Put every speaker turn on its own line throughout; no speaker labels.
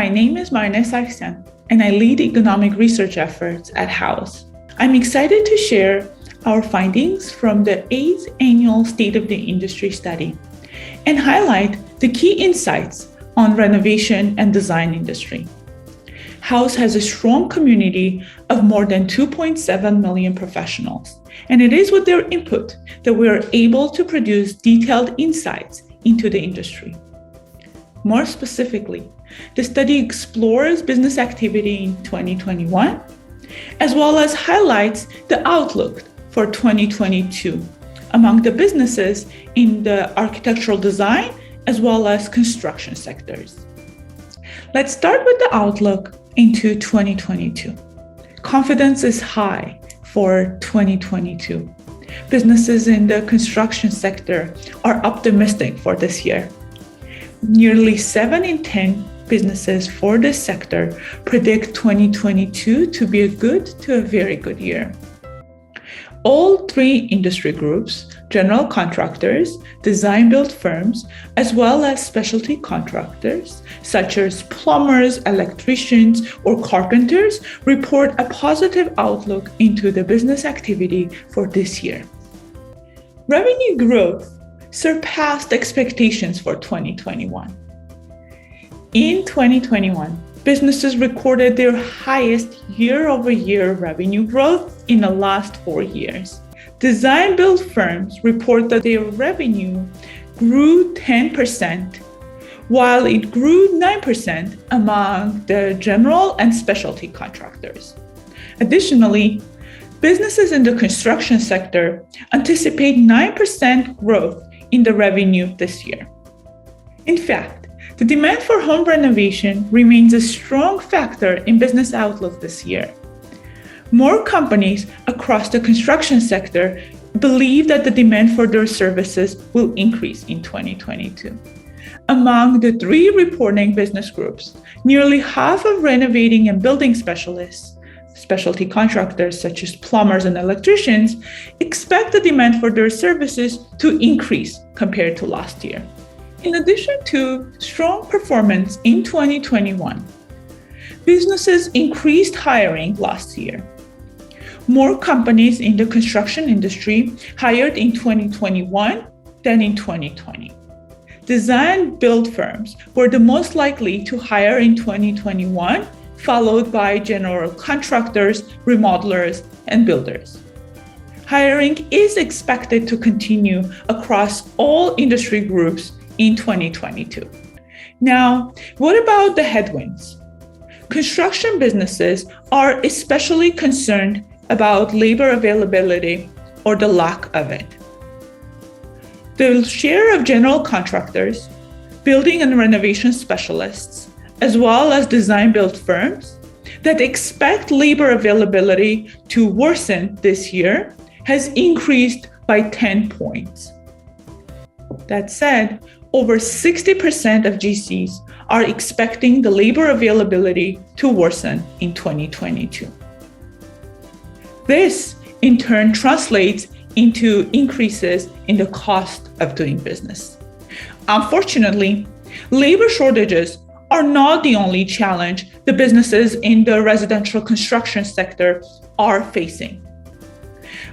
My name is Sargsyan, and I lead economic research efforts at Houzz. I'm excited to share our findings from the 8th annual State of the Industry study and highlight the key insights on renovation and design industry. Houzz has a strong community of more than 2.7 million professionals, and it is with their input that we are able to produce detailed insights into the industry. More specifically, the study explores business activity in 2021, as well as highlights the outlook for 2022 among the businesses in the architectural design as well as construction sectors. Let's start with the outlook into 2022. Confidence is high for 2022. Businesses in the construction sector are optimistic for this year. Nearly 7 in 10 businesses for this sector predict 2022 to be a good to a very good year. All 3 industry groups, general contractors, design-build firms, as well as specialty contractors, such as plumbers, electricians, or carpenters, report a positive outlook into the business activity for this year. Revenue growth surpassed expectations for 2021. In 2021, businesses recorded their highest year-over-year revenue growth in the last 4 years. Design-build firms report that their revenue grew 10%, while it grew 9% among the general and specialty contractors. Additionally, businesses in the construction sector anticipate 9% growth in the revenue this year. In fact, the demand for home renovation remains a strong factor in business outlook this year. More companies across the construction sector believe that the demand for their services will increase in 2022. Among the 3 reporting business groups, nearly half of renovating and building specialists, specialty contractors such as plumbers and electricians, expect the demand for their services to increase compared to last year. In addition to strong performance in 2021, businesses increased hiring last year. More companies in the construction industry hired in 2021 than in 2020. Design-build firms were the most likely to hire in 2021, followed by general contractors, remodelers, and builders. Hiring is expected to continue across all industry groups in 2022. Now, what about the headwinds? Construction businesses are especially concerned about labor availability or the lack of it. The share of general contractors, building and renovation specialists, as well as design-build firms that expect labor availability to worsen this year has increased by 10 points. That said, over 60% of GCs are expecting the labor availability to worsen in 2022. This, in turn, translates into increases in the cost of doing business. Unfortunately, labor shortages are not the only challenge the businesses in the residential construction sector are facing.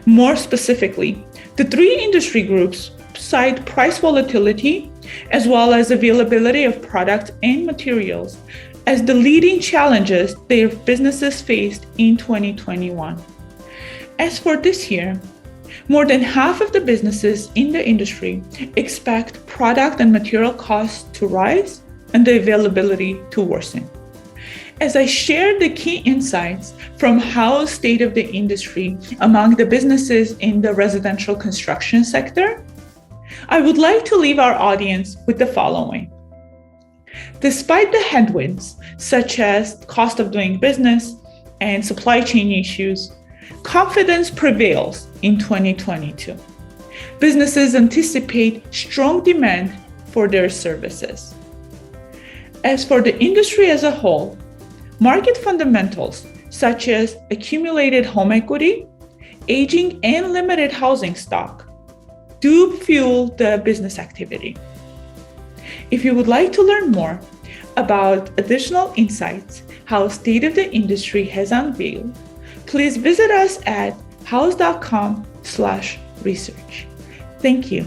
More specifically, the 3 industry groups cite price volatility as well as availability of products and materials as the leading challenges their businesses faced in 2021. As for this year, more than half of the businesses in the industry expect product and material costs to rise and the availability to worsen. As I shared the key insights from Houzz State of the Industry among the businesses in the residential construction sector, I would like to leave our audience with the following. Despite the headwinds, such as cost of doing business and supply chain issues, confidence prevails in 2022. Businesses anticipate strong demand for their services. As for the industry as a whole, market fundamentals such as accumulated home equity, aging and limited housing stock do fuel the business activity. If you would like to learn more about additional insights Houzz State of the Industry has unveiled, please visit us at houzz.com/research. Thank you.